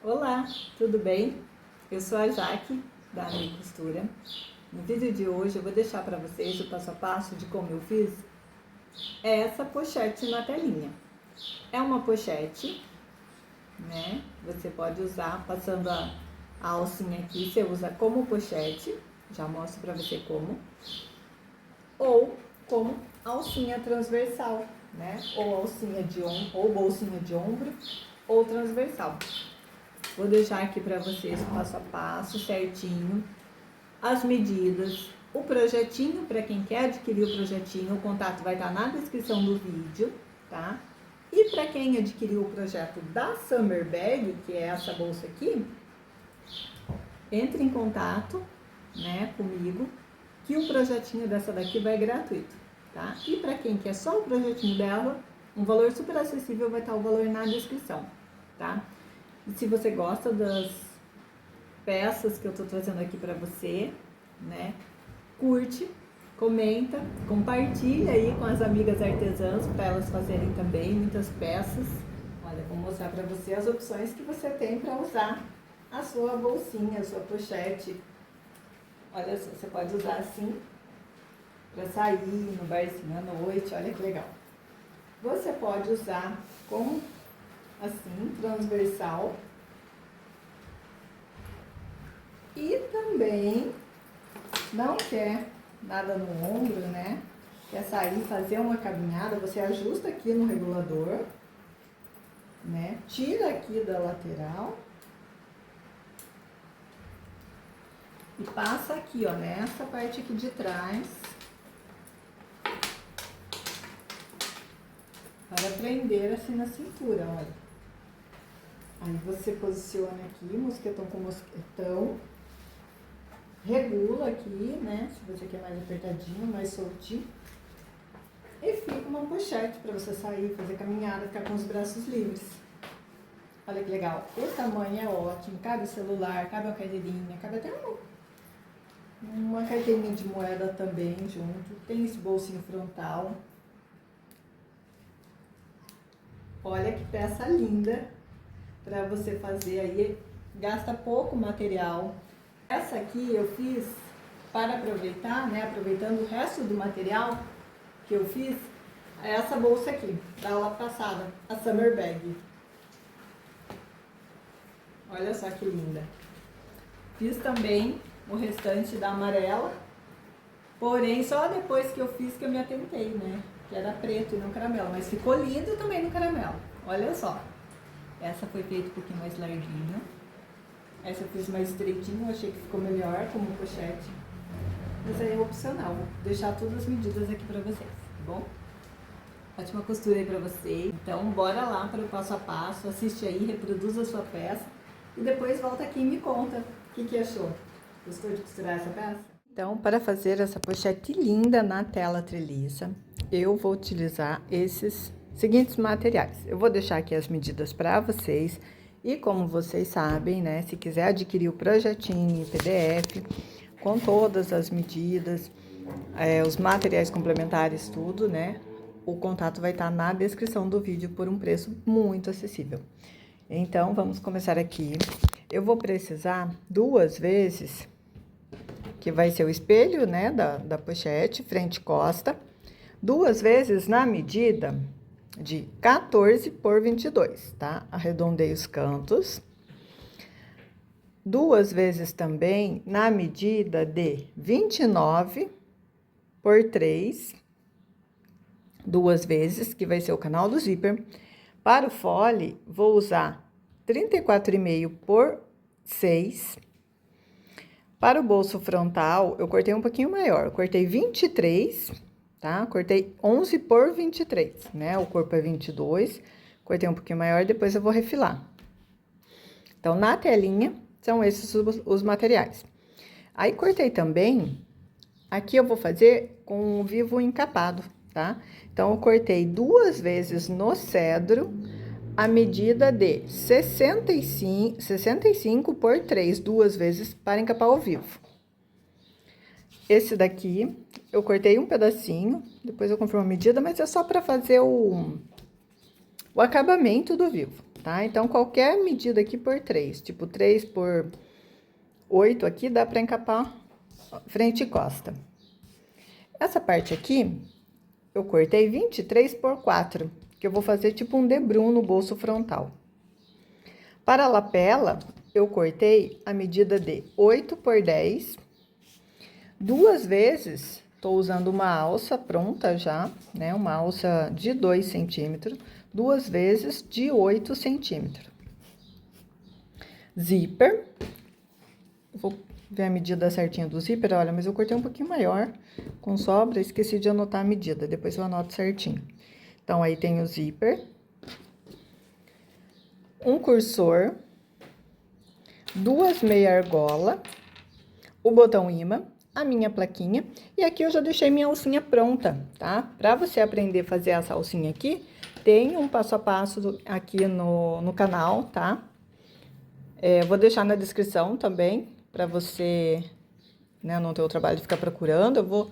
Olá, tudo bem? Eu sou a Jaque, da Amiga Costura. No vídeo de hoje eu vou deixar para vocês o passo a passo de como eu fiz essa pochete na telinha. É uma pochete, né? Você pode usar passando a alcinha aqui, você usa como pochete, já mostro para você como, ou como alcinha transversal, né? Ou alcinha de ombro, ou bolsinha de ombro, ou transversal. Vou deixar aqui para vocês o passo a passo certinho, as medidas, o projetinho para quem quer adquirir o projetinho, o contato vai estar na descrição do vídeo, tá? E para quem adquiriu o projeto da Summer Bag, que é essa bolsa aqui, entre em contato, né, comigo, que o projetinho dessa daqui vai gratuito, tá? E para quem quer só o projetinho dela, um valor super acessível, vai estar o valor na descrição, tá? E se você gosta das peças que eu tô trazendo aqui pra você, né? Curte, comenta, compartilha aí com as amigas artesãs para elas fazerem também muitas peças. Olha, vou mostrar pra você as opções que você tem para usar a sua bolsinha, a sua pochete. Olha só, você pode usar assim para sair no barzinho à noite, olha que legal. Você pode usar como assim, transversal. E também não quer nada no ombro, né? Quer sair, fazer uma caminhada, você ajusta aqui no regulador, né? Tira aqui da lateral. E passa aqui, ó, nessa parte aqui de trás. Para prender assim na cintura, olha. Aí você posiciona aqui, mosquetão com mosquetão. Regula aqui, né? Se você quer mais apertadinho, mais soltinho. E fica uma pochete para você sair, fazer caminhada, ficar com os braços livres. Olha que legal. O tamanho é ótimo. Cabe o celular, cabe uma carteirinha, cabe até uma carteirinha de moeda também junto. Tem esse bolsinho frontal. Olha que peça linda para você fazer aí. Gasta pouco material. Essa aqui eu fiz para aproveitar, né? Aproveitando o resto do material que eu fiz, essa bolsa aqui, da aula passada, a Summer Bag. Olha só que linda. Fiz também o restante da amarela, porém só depois que eu fiz que eu me atentei, né? Que era preto e não caramelo, mas ficou lindo também no caramelo. Olha só. Essa foi feita um pouquinho mais larguinha. Essa eu fiz mais estreitinho, achei que ficou melhor como pochete. Mas aí é opcional, vou deixar todas as medidas aqui pra vocês, tá bom? Ótima costura aí pra vocês. Então, bora lá para o passo a passo, assiste aí, reproduz a sua peça. E depois volta aqui e me conta o que achou. Gostou de costurar essa peça? Então, para fazer essa pochete linda na tela treliça, eu vou utilizar esses seguintes materiais. Eu vou deixar aqui as medidas para vocês. E como vocês sabem, né, se quiser adquirir o projetinho em PDF, com todas as medidas, os materiais complementares, tudo, né, o contato vai estar na descrição do vídeo por um preço muito acessível. Então, vamos começar aqui. Eu vou precisar 2 vezes, que vai ser o espelho, né, da pochete, frente e costa, 2 vezes na medida de 14 por 22, tá? Arredondei os cantos. 2 vezes também na medida de 29 por 3. 2 vezes, que vai ser o canal do zíper. Para o fole, vou usar 34,5 por 6. Para o bolso frontal, eu cortei um pouquinho maior. Eu cortei 23, tá? Cortei 11 por 23, né? O corpo é 22. Cortei um pouquinho maior, depois eu vou refilar. Então, na telinha, são esses os materiais. Aí, cortei também, aqui eu vou fazer com o vivo encapado, tá? Então, eu cortei 2 vezes no cedro, a medida de 65 por 3, 2 vezes para encapar o vivo. Esse daqui, eu cortei um pedacinho, depois eu confirmo a medida, mas é só para fazer o acabamento do vivo. tá? Então, qualquer medida aqui por 3, tipo 3 por 8 aqui, dá pra encapar frente e costa. Essa parte aqui, eu cortei 23 por 4, que eu vou fazer tipo um debrum no bolso frontal. Para a lapela, eu cortei a medida de 8 por 10, 2 vezes, tô usando uma alça pronta já, né? Uma alça de 2 centímetros, 2 vezes de 8 centímetros. Zíper, vou ver a medida certinha do zíper, olha, mas eu cortei um pouquinho maior, com sobra, esqueci de anotar a medida, depois eu anoto certinho. Então, aí tem o zíper, um cursor, 2 meia argola, o botão imã, a minha plaquinha, e aqui eu já deixei minha alcinha pronta, tá? Pra você aprender a fazer essa alcinha aqui, tem um passo a passo aqui no canal, tá? Vou deixar na descrição também, pra você, né, não ter o trabalho de ficar procurando,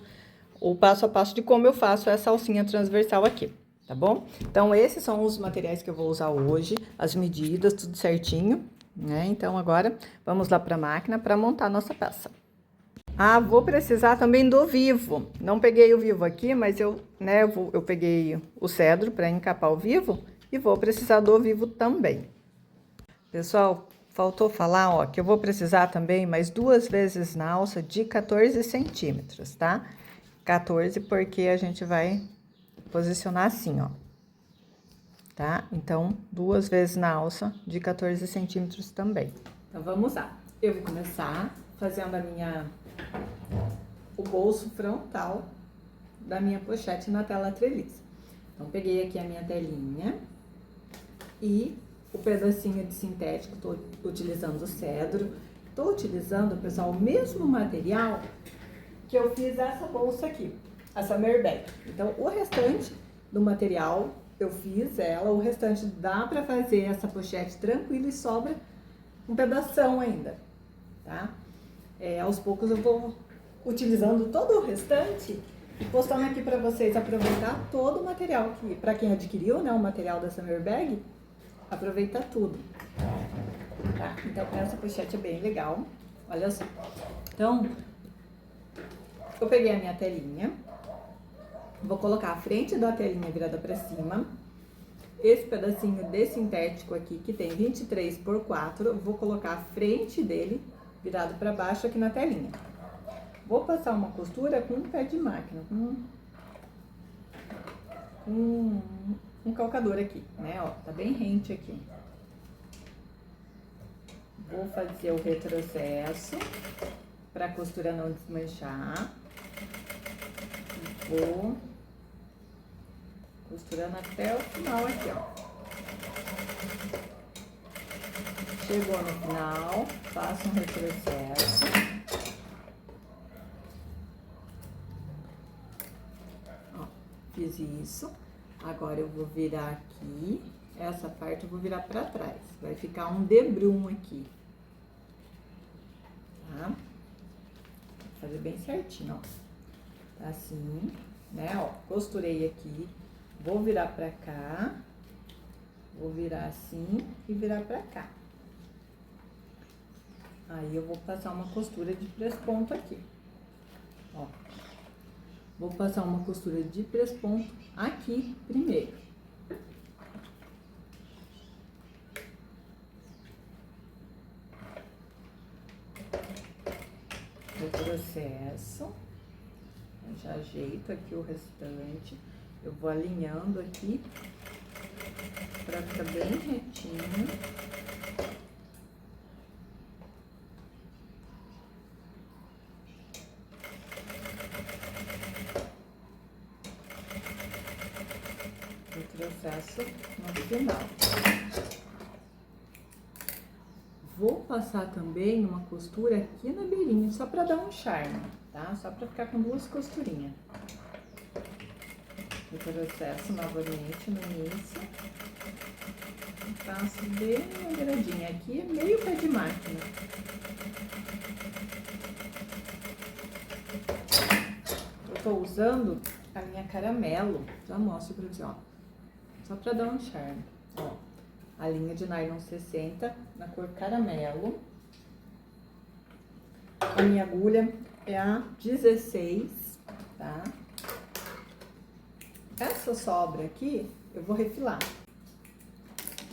o passo a passo de como eu faço essa alcinha transversal aqui, tá bom? Então, esses são os materiais que eu vou usar hoje, as medidas, tudo certinho, né? Então, agora, vamos lá pra máquina pra montar a nossa peça. Ah, vou precisar também do vivo. Não peguei o vivo aqui, mas eu peguei o cedro para encapar o vivo e vou precisar do vivo também. Pessoal, faltou falar, ó, que eu vou precisar também mais 2 vezes na alça de 14 centímetros, tá? 14 porque a gente vai posicionar assim, ó. Tá? Então, 2 vezes na alça de 14 centímetros também. Então, vamos lá. Eu vou começar fazendo o bolso frontal da minha pochete na tela treliça. Então, peguei aqui a minha telinha e o pedacinho de sintético, tô utilizando o cedro. Tô utilizando, pessoal, o mesmo material que eu fiz essa bolsa aqui, a Summer Bag. Então, o restante do material, eu fiz ela, o restante dá pra fazer essa pochete tranquila e sobra um pedação ainda, tá? Aos poucos eu vou utilizando todo o restante e postando aqui pra vocês aproveitar todo o material que, pra quem adquiriu, né, o material da Summer Bag, aproveita tudo, tá? Então, essa pochete é bem legal, olha só. Então, eu peguei a minha telinha, vou colocar a frente da telinha virada pra cima, esse pedacinho de sintético aqui, que tem 23 por 4, eu vou colocar a frente dele virado pra baixo aqui na telinha. Vou passar uma costura com um pé de máquina, com um calcador aqui, né, ó, tá bem rente aqui. Vou fazer o retrocesso pra costura não desmanchar. Vou costurando até o final aqui, ó. Chegou no final, faço um retrocesso. Ó, fiz isso. Agora eu vou virar aqui, essa parte eu vou virar pra trás. Vai ficar um debrum aqui. Tá? Vou fazer bem certinho, ó. Tá assim, né, ó. Costurei aqui, vou virar pra cá. Vou virar assim e virar pra cá. Aí, eu vou passar uma costura de press-ponto aqui, ó. Vou passar uma costura de press-ponto aqui primeiro. Retrocesso. Eu já ajeito aqui o restante. Eu vou alinhando aqui pra ficar bem retinho. Retrocesso no final. Vou passar também uma costura aqui na beirinha, só pra dar um charme, tá? Só pra ficar com 2 costurinhas. Retrocesso novamente no início. Passo bem uma beiradinha. Aqui é meio pé de máquina. Eu tô usando a linha Caramelo. Já mostro pra você, ó. Só pra dar um charme, ó. a linha de nylon 60 na cor caramelo. A minha agulha é a 16, tá? Essa sobra aqui eu vou refilar.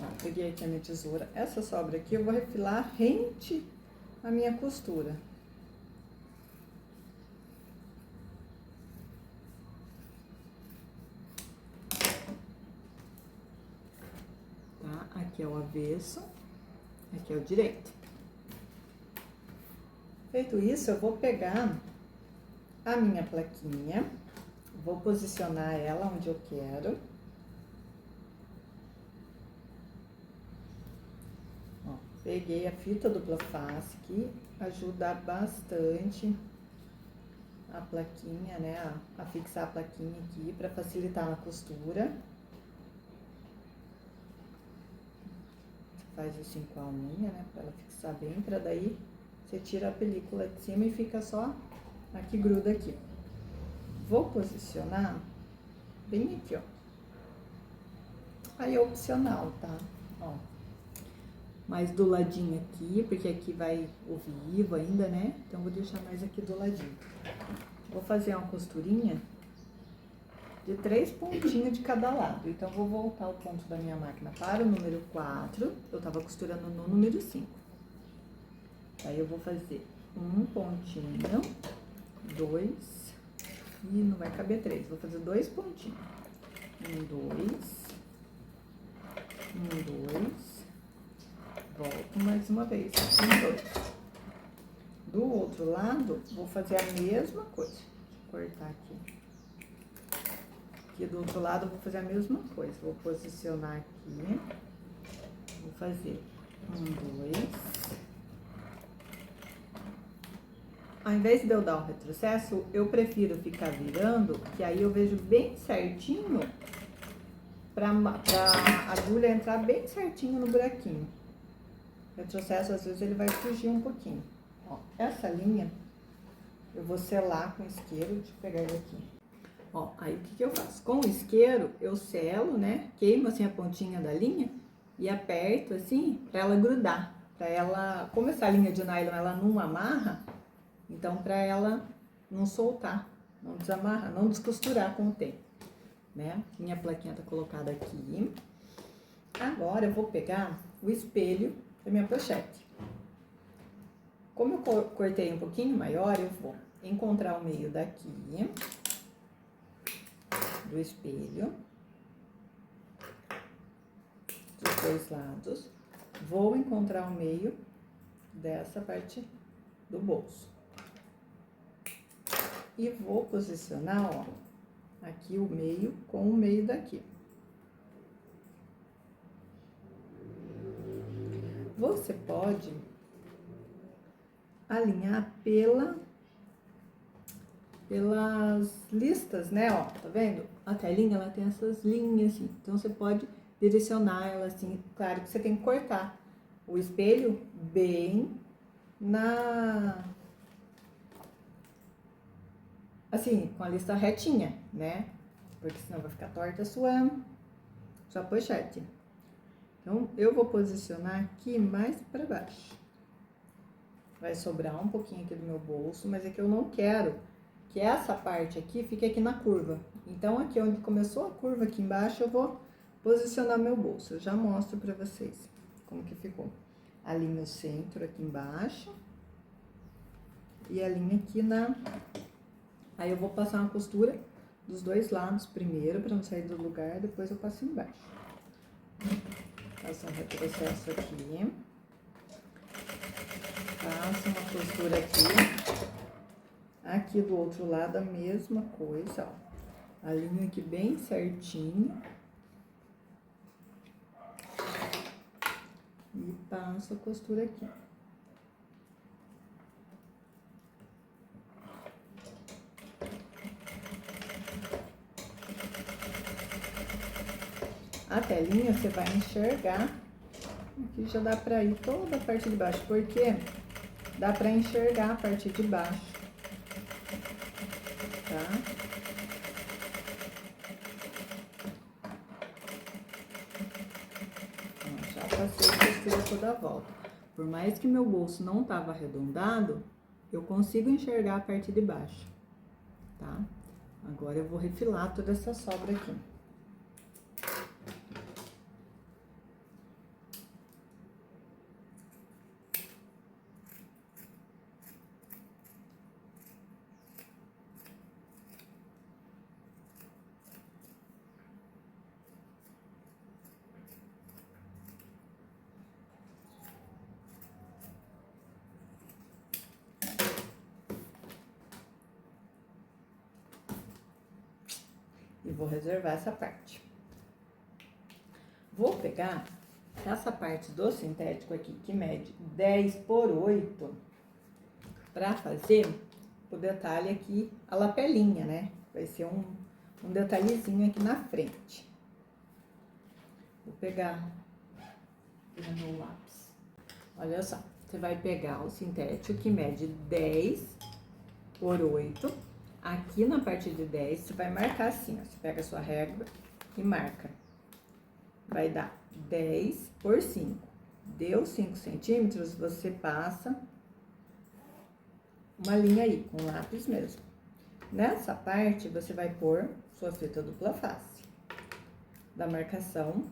Ó, peguei aqui a minha tesoura. Essa sobra aqui eu vou refilar rente à minha costura. Tá? Aqui é o avesso, aqui é o direito. Feito isso, eu vou pegar a minha plaquinha, vou posicionar ela onde eu quero. Ó, peguei a fita dupla face que ajuda bastante a plaquinha, né, a fixar a plaquinha aqui para facilitar na costura. Faz assim com a unha, né, para ela fixar bem, para daí você tira a película de cima e fica só aqui, gruda aqui. Vou posicionar bem aqui, ó. Aí é opcional, tá? Ó. Mais do ladinho aqui, porque aqui vai o vivo ainda, né? Então, vou deixar mais aqui do ladinho. Vou fazer uma costurinha de 3 pontinhos de cada lado. Então, vou voltar o ponto da minha máquina para o número 4. Eu tava costurando no número 5. Aí, eu vou fazer um pontinho, 2, e não vai caber 3. Vou fazer 2 pontinhos. 1, 2, 1, 2. Volto mais uma vez, 1, 2. Do outro lado, vou fazer a mesma coisa. Deixa eu cortar aqui. Aqui do outro lado, eu vou fazer a mesma coisa. Vou posicionar aqui. Vou fazer 1, 2. Ao invés de eu dar o retrocesso, eu prefiro ficar virando, que aí eu vejo bem certinho, pra agulha entrar bem certinho no buraquinho. Retrocesso, às vezes, ele vai fugir um pouquinho. Ó, essa linha, eu vou selar com isqueiro. Deixa eu pegar ele aqui. Ó, aí o que eu faço? Com o isqueiro, eu selo, né? Queimo assim a pontinha da linha e aperto assim, pra ela grudar. Pra ela, como essa linha de nylon, ela não amarra, então pra ela não soltar, não desamarrar, não descosturar com o tempo, né? Minha plaquinha tá colocada aqui. Agora eu vou pegar o espelho da minha pochete. Como eu cortei um pouquinho maior, eu vou encontrar o meio daqui do espelho, dos 2 lados. Vou encontrar o meio dessa parte do bolso. E vou posicionar, ó, aqui o meio com o meio daqui. Você pode alinhar pelas listas, né, ó, tá vendo? A telinha, ela tem essas linhas, assim, então você pode direcionar ela, assim, claro que você tem que cortar o espelho bem assim, com a lista retinha, né, porque senão vai ficar torta a sua pochete. Então, eu vou posicionar aqui mais pra baixo. Vai sobrar um pouquinho aqui do meu bolso, mas é que eu não quero que essa parte aqui fique aqui na curva. Então, aqui onde começou a curva aqui embaixo, eu vou posicionar meu bolso. Eu já mostro pra vocês como que ficou. Alinho o centro aqui embaixo. E alinho aqui Aí, eu vou passar uma costura dos 2 lados primeiro, pra não sair do lugar, depois eu passo embaixo. Faço um retrocesso aqui. Faço uma costura aqui. Aqui do outro lado a mesma coisa, ó. Alinho aqui bem certinho. E passo a costura aqui. A telinha você vai enxergar. Aqui já dá pra ir toda a parte de baixo, porque dá pra enxergar a parte de baixo, tá? Ó, já toda a volta. Por mais que meu bolso não tava arredondado, eu consigo enxergar a parte de baixo, tá? Agora eu vou refilar toda essa sobra aqui. E vou reservar essa parte. Vou pegar essa parte do sintético aqui, que mede 10 por 8, pra fazer o detalhe aqui, a lapelinha, né? Vai ser um detalhezinho aqui na frente. Vou pegar o meu lápis. Olha só, você vai pegar o sintético que mede 10 por 8. Aqui na parte de 10, você vai marcar assim, ó. Você pega a sua régua e marca. Vai dar 10 por 5. Deu 5 centímetros, você passa uma linha aí, com lápis mesmo. Nessa parte, você vai pôr sua fita dupla face. Da marcação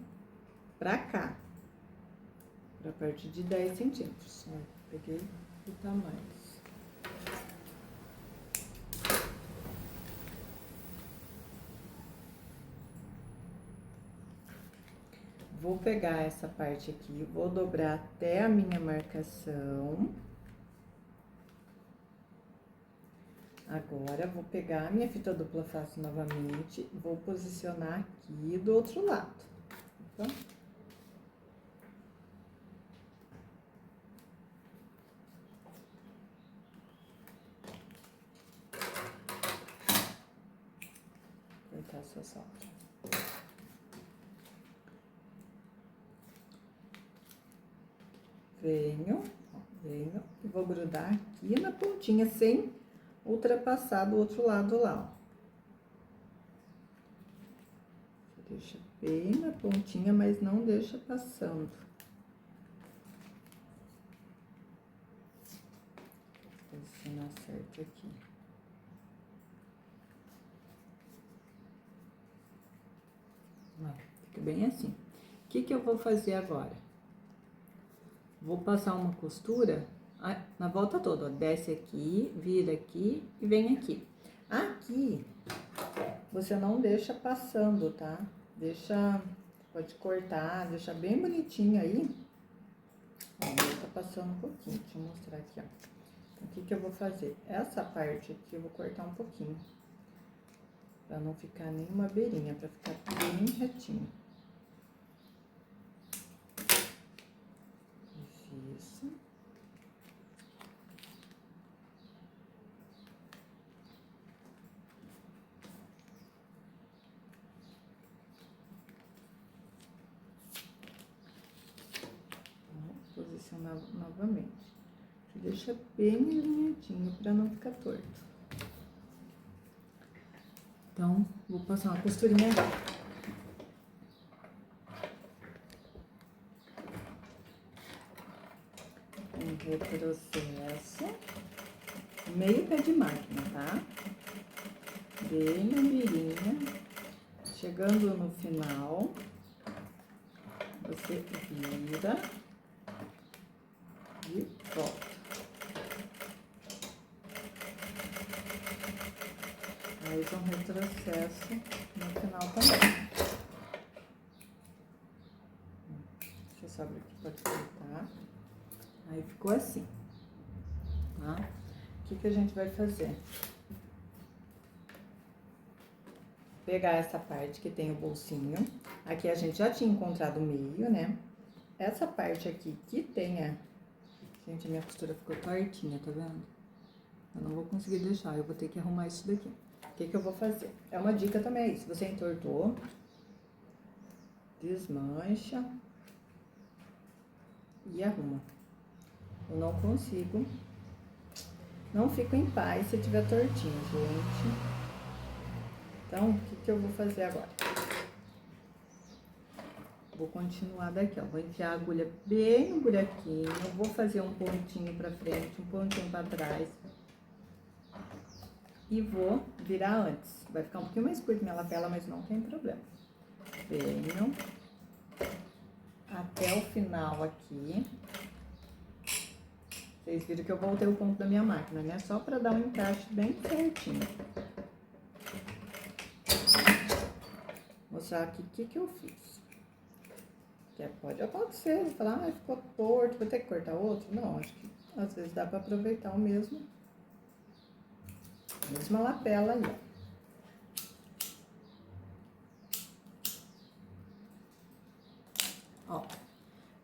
pra cá. Pra parte de 10 centímetros. Ó, peguei o tamanho. Vou pegar essa parte aqui, vou dobrar até a minha marcação. Agora, vou pegar a minha fita dupla face novamente, vou posicionar aqui do outro lado. Tá? Cortar essa sobra. Venho e vou grudar aqui na pontinha, sem ultrapassar do outro lado lá, ó. Você deixa bem na pontinha, mas não deixa passando. Vou posicionar certo aqui. Ó, fica bem assim. O que eu vou fazer agora? Vou passar uma costura na volta toda, ó. Desce aqui, vira aqui e vem aqui. Aqui, você não deixa passando, tá? Deixa, pode cortar, deixa bem bonitinho aí. Ó, tá passando um pouquinho, deixa eu mostrar aqui, ó. Então, o que eu vou fazer? Essa parte aqui eu vou cortar um pouquinho. Pra não ficar nenhuma beirinha, pra ficar bem retinho. Isso. Vou posicionar novamente. Deixa bem alinhadinho para não ficar torto. Então, vou passar uma costurinha agora. Um retrocesso. Meio pé de máquina, tá? Bem na beirinha. Chegando no final, você vira e volta. Faz um retrocesso no final também. Essa sobra aqui pode cortar. Aí ficou assim, tá? O que a gente vai fazer? Pegar essa parte que tem o bolsinho. Aqui a gente já tinha encontrado o meio, né? Essa parte aqui que tem a... Gente, a minha costura ficou tortinha, tá vendo? Eu não vou conseguir deixar, eu vou ter que arrumar isso daqui. O que eu vou fazer? É uma dica também aí, se você entortou, desmancha e arruma. Eu não consigo, não fico em paz se tiver tortinho, gente. Então, o que eu vou fazer agora? Vou continuar daqui, ó. Vou enfiar a agulha bem no buraquinho. Vou fazer um pontinho pra frente, um pontinho pra trás. E vou virar antes. Vai ficar um pouquinho mais curto minha lapela, mas não tem problema. Venho até o final aqui. Vocês viram que eu voltei o ponto da minha máquina, né? Só pra dar um encaixe bem certinho. Vou mostrar aqui o que eu fiz. Que pode acontecer, falar, ah, ficou torto, vou ter que cortar outro. Não, acho que às vezes dá pra aproveitar o mesmo. A mesma lapela aí, ó. Ó, o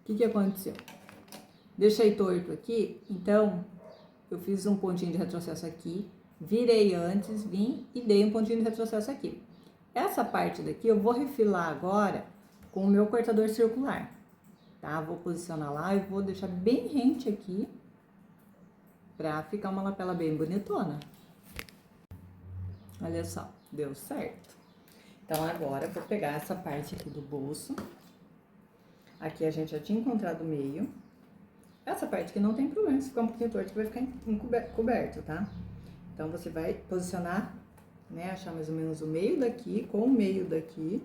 que aconteceu? Deixei torto aqui, então eu fiz um pontinho de retrocesso aqui, virei antes, vim e dei um pontinho de retrocesso aqui. Essa parte daqui eu vou refilar agora com o meu cortador circular, tá? Vou posicionar lá e vou deixar bem rente aqui pra ficar uma lapela bem bonitona. Olha só, deu certo. Então agora eu vou pegar essa parte aqui do bolso. Aqui a gente já tinha encontrado o meio. Essa parte aqui não tem problema, se ficar um pouquinho torto, que vai ficar coberto, tá? Então, você vai posicionar, né? Achar mais ou menos o meio daqui com o meio daqui.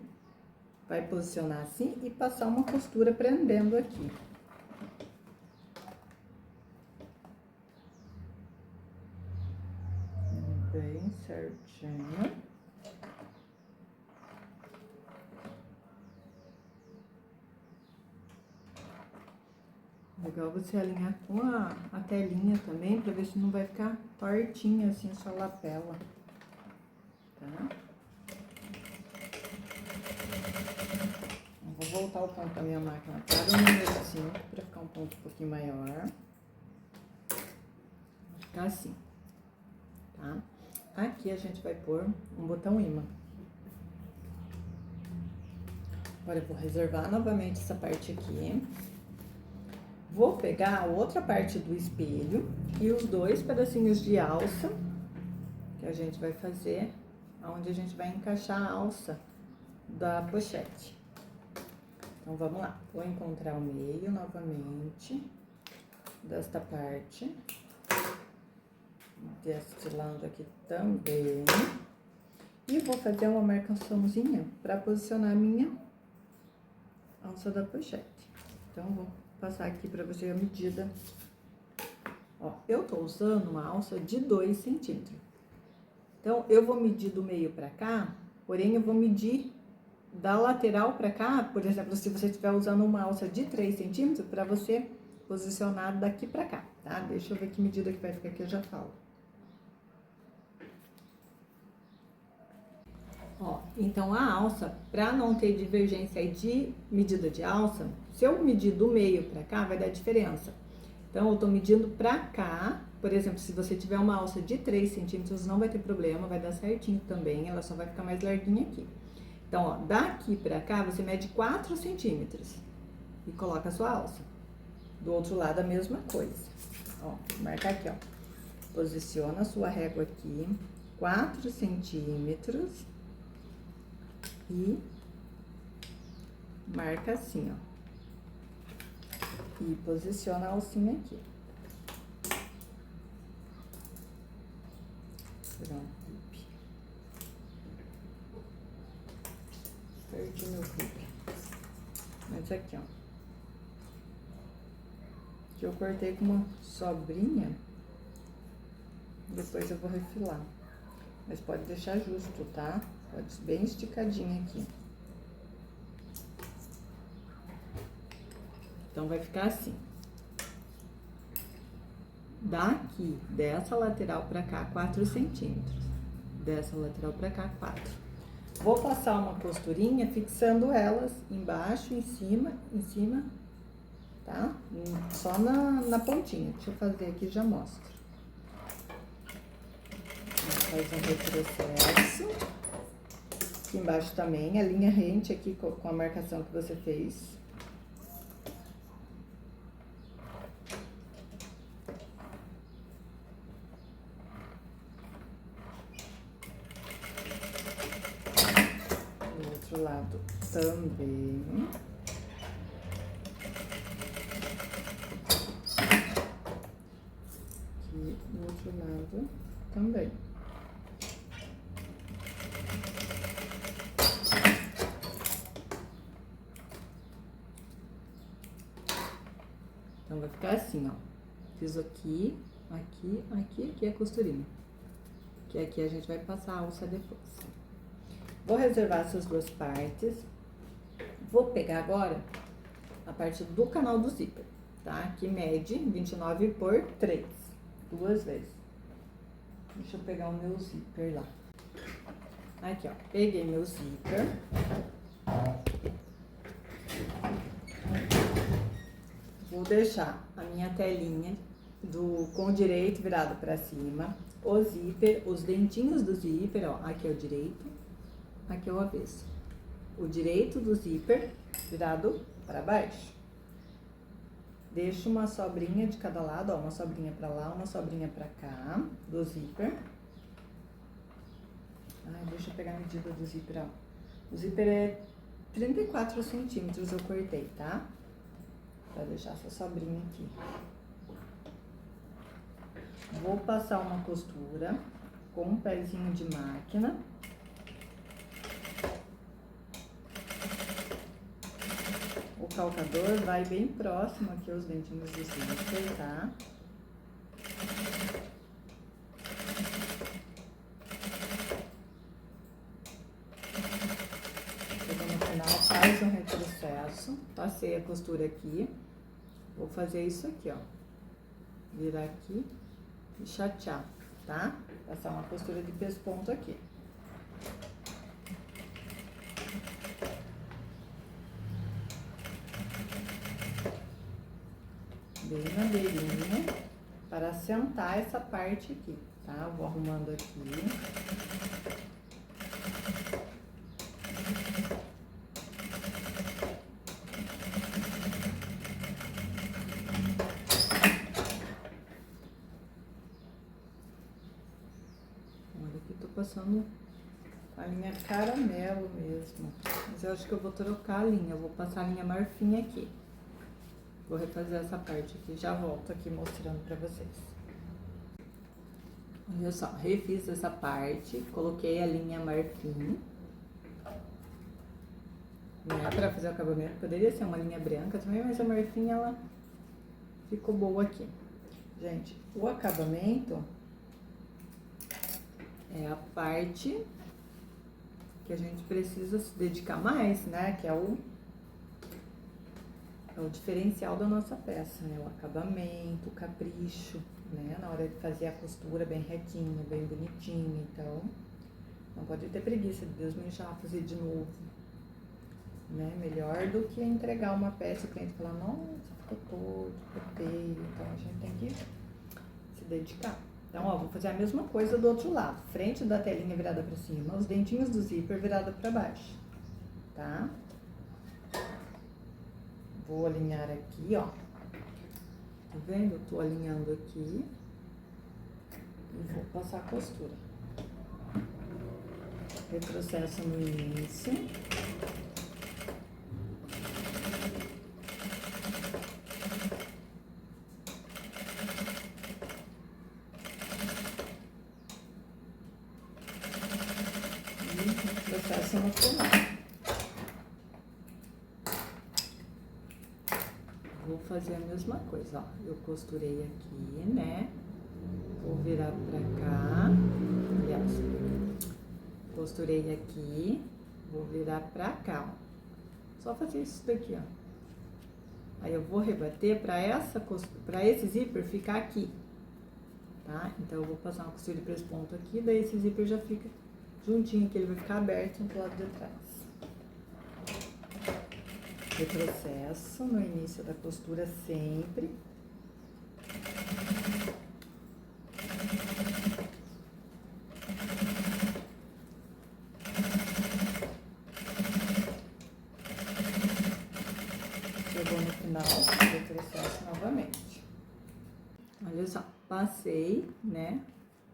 Vai posicionar assim e passar uma costura prendendo aqui. Bem certinho. Legal você alinhar com a telinha também, pra ver se não vai ficar tortinha assim a sua lapela, tá? Eu vou voltar o ponto da minha máquina para o número 5, pra ficar um ponto um pouquinho maior. Vai ficar assim, tá? Aqui a gente vai pôr um botão ímã. Agora eu vou reservar novamente essa parte aqui. Vou pegar a outra parte do espelho e os dois pedacinhos de alça que a gente vai fazer, onde a gente vai encaixar a alça da pochete. Então, vamos lá. Vou encontrar o meio novamente desta parte. Deste lado aqui também. E vou fazer uma marcaçãozinha para posicionar a minha alça da pochete. Então, vou passar aqui pra você a medida. Ó, eu tô usando uma alça de 2 centímetros. Então, eu vou medir do meio pra cá, porém eu vou medir da lateral pra cá, por exemplo, se você estiver usando uma alça de 3 centímetros, pra você posicionar daqui pra cá, tá? Deixa eu ver que medida que vai ficar aqui, eu já falo. Ó, então a alça, pra não ter divergência aí de medida de alça, se eu medir do meio pra cá, vai dar diferença. Então, eu tô medindo pra cá, por exemplo, se você tiver uma alça de 3 centímetros, não vai ter problema, vai dar certinho também, ela só vai ficar mais larguinha aqui. Então, ó, daqui pra cá, você mede 4 centímetros e coloca a sua alça. Do outro lado, a mesma coisa. Ó, marca aqui, ó. Posiciona a sua régua aqui, 4 centímetros. E marca assim, ó. E posiciona a alcinha aqui. Pronto. Perdi meu clipe. Mas aqui, ó. Que eu cortei com uma sobrinha. Depois eu vou refilar. Mas pode deixar justo, tá? Pode ser bem esticadinho aqui. Então, vai ficar assim. Daqui, dessa lateral pra cá, 4 centímetros. Dessa lateral pra cá, 4. Vou passar uma costurinha fixando elas embaixo, em cima, tá? Só na pontinha. Deixa eu fazer aqui e já mostro. Faz um retrocesso. Aqui embaixo também, a linha rente aqui com a marcação que você fez. Do outro lado também. aqui do outro lado também. Então, vai ficar assim, ó. Fiz aqui, aqui, aqui, aqui a costurinha. Que aqui a gente vai passar a alça depois. Vou reservar essas duas partes. Vou pegar agora a parte do canal do zíper, tá? Que mede 29 por 3, duas vezes. Deixa eu pegar o meu zíper lá. Aqui, ó. Peguei meu zíper. Vou deixar a minha telinha com o direito virado pra cima, o zíper, os dentinhos do zíper, ó, aqui é o direito, aqui é o avesso. O direito do zíper virado para baixo. Deixo uma sobrinha de cada lado, ó, uma sobrinha pra lá, uma sobrinha pra cá, do zíper. Ai, deixa eu pegar a medida do zíper, ó. O zíper é 34 centímetros, eu cortei, tá? Pra deixar essa sobrinha aqui. Vou passar uma costura com um pezinho de máquina. O calcador vai bem próximo aqui aos dentinhos do zíper, tá? Chegou no final, faz um retrocesso. Passei a costura aqui. Vou fazer isso aqui, ó. Virar aqui e chatear, tá? Passar uma costura de pesponto aqui. Bem na beirinha, para assentar essa parte aqui, tá? Eu vou arrumando aqui. Olha que tô passando a linha caramelo mesmo. Mas eu acho que eu vou trocar a linha, eu vou passar a linha marfim aqui. Vou refazer essa parte aqui, já volto aqui mostrando pra vocês. Olha só, refiz essa parte, coloquei a linha marfim, né, pra fazer o acabamento. Poderia ser uma linha branca também, mas a marfim, ela ficou boa aqui. Gente, o acabamento é a parte que a gente precisa se dedicar mais, né, que é o diferencial da nossa peça, né? O acabamento, o capricho, né? Na hora de fazer a costura bem retinha, bem bonitinha. Então, não pode ter preguiça de desmanchar, fazer de novo, né? Melhor do que entregar uma peça e o cliente falar, nossa, ficou torto, ficou feio. Então, a gente tem que se dedicar. Então, ó, vou fazer a mesma coisa do outro lado. Frente da telinha virada pra cima, os dentinhos do zíper virada pra baixo, tá? Vou alinhar aqui, ó. Tá vendo? Eu tô alinhando aqui. E vou passar a costura. Retrocesso no início. E retrocesso no final. Vou fazer a mesma coisa, ó. Eu costurei aqui, né? Vou virar pra cá. Aliás, costurei aqui. Vou virar pra cá, ó. Só fazer isso daqui, ó. Aí eu vou rebater pra esse zíper ficar aqui, tá? Então eu vou passar uma costura de pesponto aqui, daí esse zíper já fica juntinho, que ele vai ficar aberto do lado de trás. Retrocesso no início da costura sempre. Chegou no final, retrocesso novamente. Olha só, passei, né,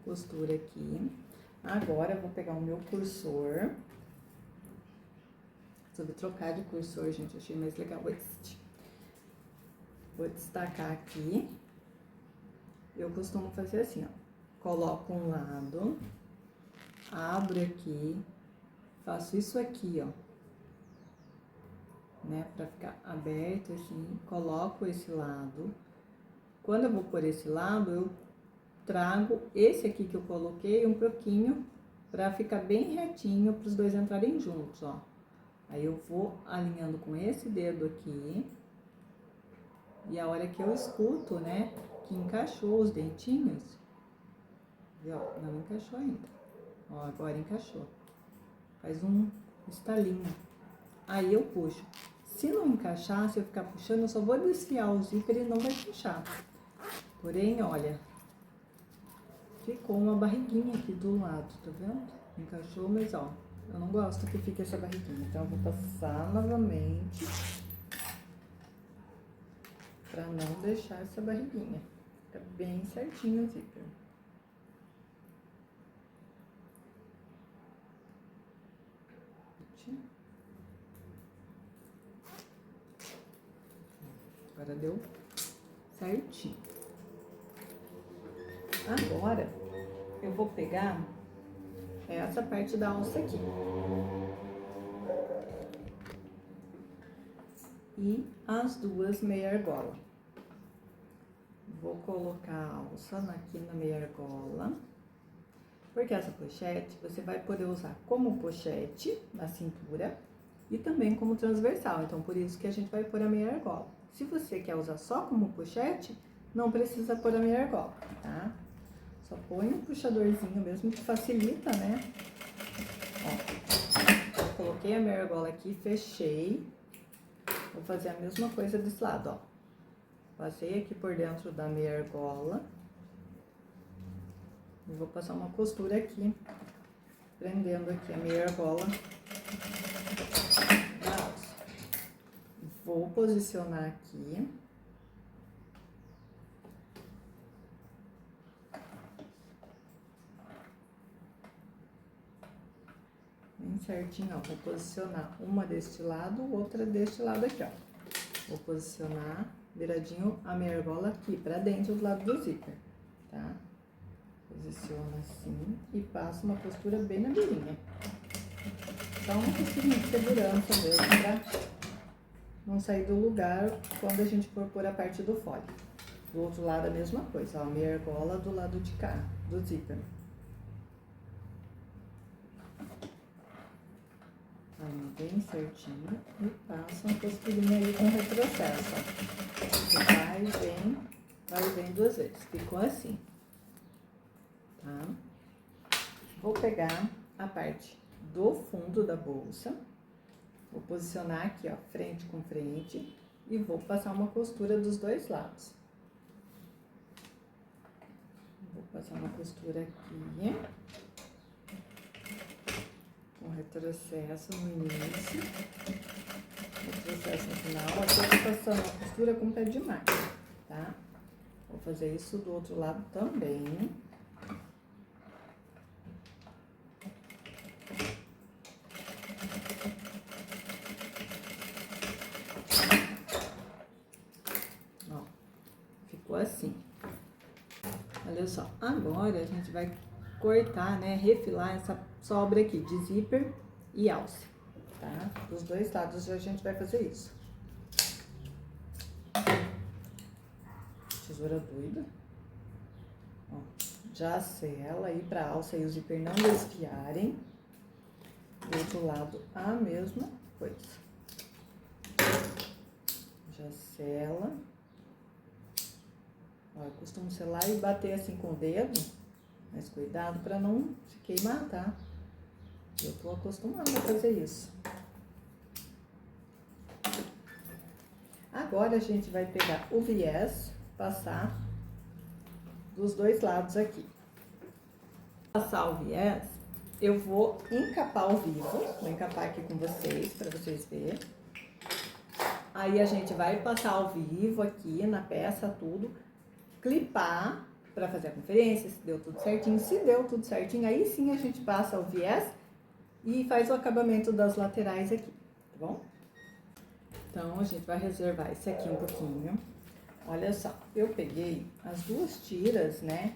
costura aqui. Agora eu vou pegar o meu cursor. Resolvi trocar de cursor, gente, achei mais legal este. Vou destacar aqui eu costumo fazer assim, ó. Coloco um lado, abro aqui, faço isso aqui, ó, né, pra ficar aberto assim, coloco esse lado. Quando eu vou por esse lado, eu trago esse aqui que eu coloquei um pouquinho pra ficar bem retinho, para os dois entrarem juntos, ó. Aí eu vou alinhando com esse dedo aqui. E a hora que eu escuto, né, que encaixou os dentinhos, viu? Não encaixou ainda. Ó, agora encaixou. Faz um estalinho. Aí eu puxo. Se não encaixar, se eu ficar puxando, eu só vou desfiar o zíper e não vai puxar. Porém, olha, ficou uma barriguinha aqui do lado, tá vendo? Encaixou, mas ó, eu não gosto que fique essa barriguinha. Então, eu vou passar novamente pra não deixar essa barriguinha. Fica bem certinho o zíper. Agora deu certinho. Agora, eu vou pegar essa parte da alça aqui. E as duas meia argola. Vou colocar a alça aqui na meia argola. Porque essa pochete você vai poder usar como pochete na cintura e também como transversal. Então, por isso que a gente vai pôr a meia argola. Se você quer usar só como pochete, não precisa pôr a meia argola, tá? Só põe um puxadorzinho mesmo que facilita, né? Ó, eu coloquei a meia argola aqui, fechei. Vou fazer a mesma coisa desse lado, ó. Passei aqui por dentro da meia argola. E vou passar uma costura aqui, prendendo aqui a meia argola da alça. Vou posicionar aqui. Bem certinho, ó. Vou posicionar uma deste lado, outra deste lado aqui, ó. Vou posicionar viradinho a meia argola aqui, pra dentro do lado do zíper, tá? Posiciono assim e passo uma costura bem na beirinha. Só uma costurinha de segurança mesmo, pra não sair do lugar quando a gente for pôr a parte do fole. Do outro lado a mesma coisa, ó, a meia argola do lado de cá, do zíper. Aí, bem certinho, e passo uma costurinha aí com retrocesso, ó. Vai e vem duas vezes. Ficou assim, tá? Vou pegar a parte do fundo da bolsa, vou posicionar aqui, ó, frente com frente, e vou passar uma costura dos dois lados. Vou passar uma costura aqui, com retrocesso no início, retrocesso no final. Aqui eu tô passando a costura com pé de máquina, tá? Vou fazer isso do outro lado também. Ó, ficou assim. Olha só, agora a gente vai cortar, né, refilar essa sobra aqui de zíper e alça, tá? Dos dois lados a gente vai fazer isso. Tesoura doida. Ó, já sela aí pra alça e o zíper não desfiarem. Do outro lado a mesma coisa. Já sela. Ó, eu costumo selar e bater assim com o dedo, mas cuidado pra não se queimar, tá? Eu tô acostumada a fazer isso. Agora a gente vai pegar o viés, passar dos dois lados aqui. Passar o viés, eu vou encapar ao vivo, vou encapar aqui com vocês, pra vocês verem. Aí a gente vai passar ao vivo aqui na peça, tudo, clipar pra fazer a conferência, se deu tudo certinho. Se deu tudo certinho, aí sim a gente passa o viés e faz o acabamento das laterais aqui, tá bom? Então, a gente vai reservar esse aqui um pouquinho. Olha só, eu peguei as duas tiras, né,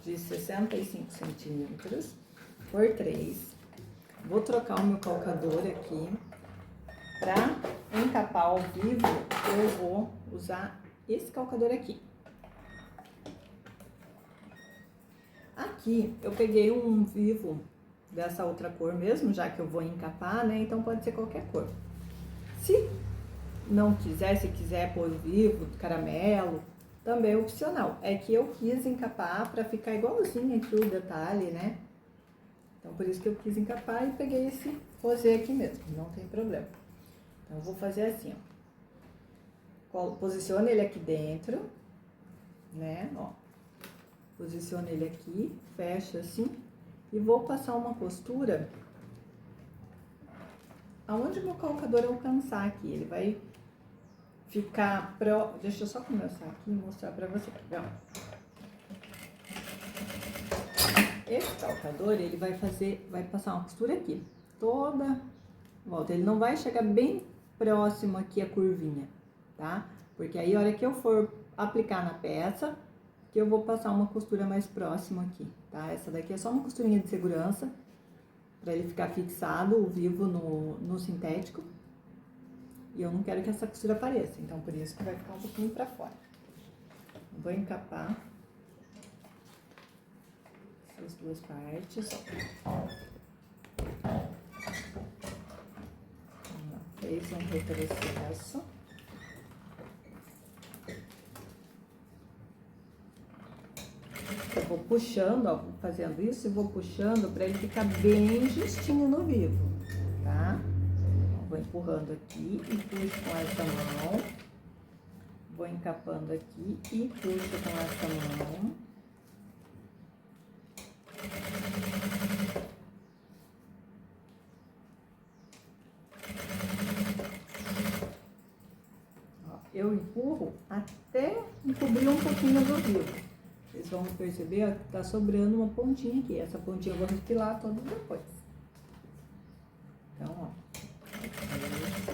de 65 centímetros por 3. Vou trocar o meu calcador aqui. Para encapar ao vivo, eu vou usar esse calcador aqui. Aqui eu peguei um vivo dessa outra cor mesmo, já que eu vou encapar, né? Então pode ser qualquer cor. Se não quiser, se quiser pôr o vivo, caramelo, também é opcional. É que eu quis encapar para ficar igualzinho aqui o detalhe, né? Então por isso que eu quis encapar e peguei esse rosé aqui mesmo, não tem problema. Então eu vou fazer assim, ó. Posiciona ele aqui dentro, né? Ó. Posiciona ele aqui, fecha assim e vou passar uma costura aonde o meu calcador alcançar aqui. Ele vai ficar Deixa eu só começar aqui e mostrar pra você. Esse calcador, ele vai passar uma costura aqui, toda volta. Ele não vai chegar bem próximo aqui a curvinha, tá? Porque aí, a hora que eu for aplicar na peça, que eu vou passar uma costura mais próxima aqui, tá? Essa daqui é só uma costurinha de segurança, pra ele ficar fixado, o vivo no sintético. E eu não quero que essa costura apareça, então por isso que vai ficar um pouquinho pra fora. Vou encapar essas duas partes. Fez um retrocesso. Eu vou puxando, ó, fazendo isso, e vou puxando para ele ficar bem justinho no vivo, tá? Vou empurrando aqui e puxo com essa mão. Vou encapando aqui e puxo com essa mão. Ó, eu empurro até encobrir um pouquinho do vivo. Vocês vão perceber, ó, que tá sobrando uma pontinha aqui. Essa pontinha eu vou refilar toda depois. Então, ó. Isso.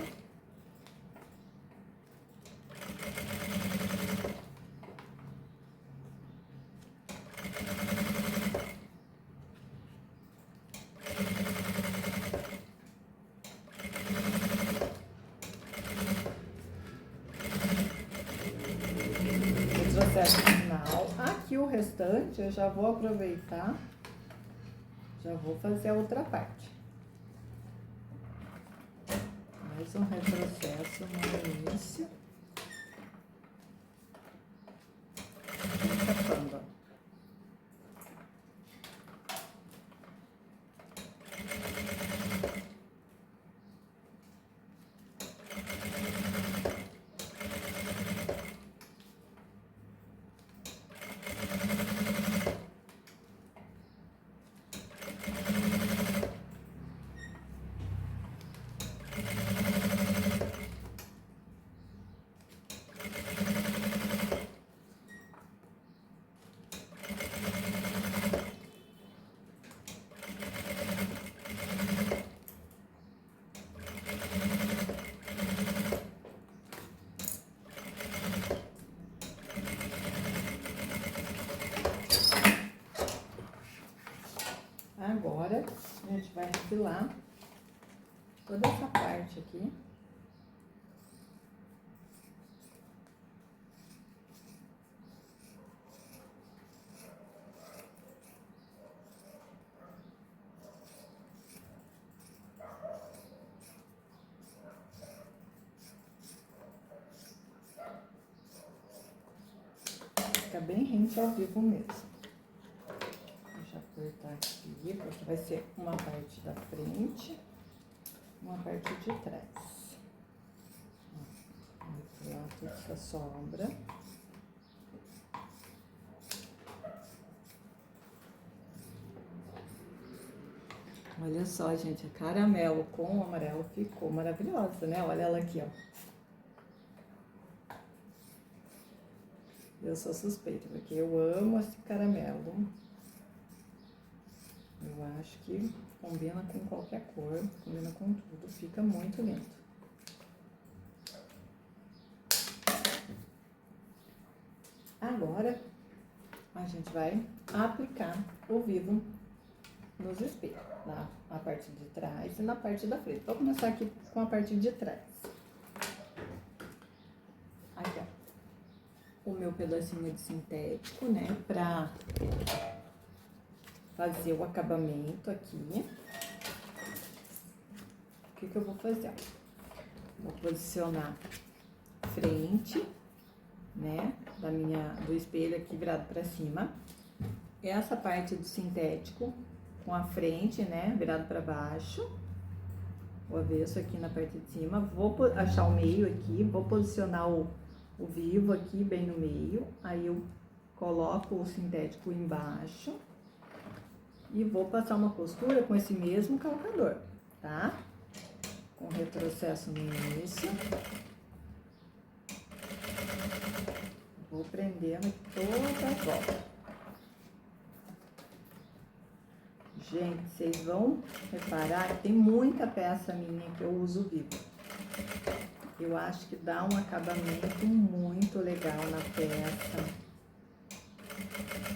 Processo final. Aqui o restante eu já vou aproveitar, já vou fazer a outra parte. Mais um retrocesso no início. Encapando, ó. Agora, a gente vai refilar toda essa parte aqui. Fica bem rente ao vivo mesmo. Apertar aqui, porque vai ser uma parte da frente, uma parte de trás. Vou tirar toda essa sombra. Olha só, gente, a caramelo com o amarelo ficou maravilhosa, né? Olha ela aqui, ó. Eu sou suspeita, porque eu amo esse caramelo. Eu acho que combina com qualquer cor, combina com tudo, fica muito lindo. Agora, a gente vai aplicar o vivo nos espelhos, na parte de trás e na parte da frente. Vou começar aqui com a parte de trás. Aqui, ó, o meu pedacinho de sintético, né, pra fazer o acabamento aqui. O que eu vou fazer? Vou posicionar frente, né, do espelho aqui virado pra cima. Essa parte do sintético com a frente, né, virado pra baixo. O avesso aqui na parte de cima. Vou achar o meio aqui, vou posicionar o vivo aqui bem no meio. Aí eu coloco o sintético embaixo e vou passar uma costura com esse mesmo calcador, tá? Com retrocesso no início. Vou prendendo toda a volta. Gente, vocês vão reparar que tem muita peça minha que eu uso vivo. Eu acho que dá um acabamento muito legal na peça.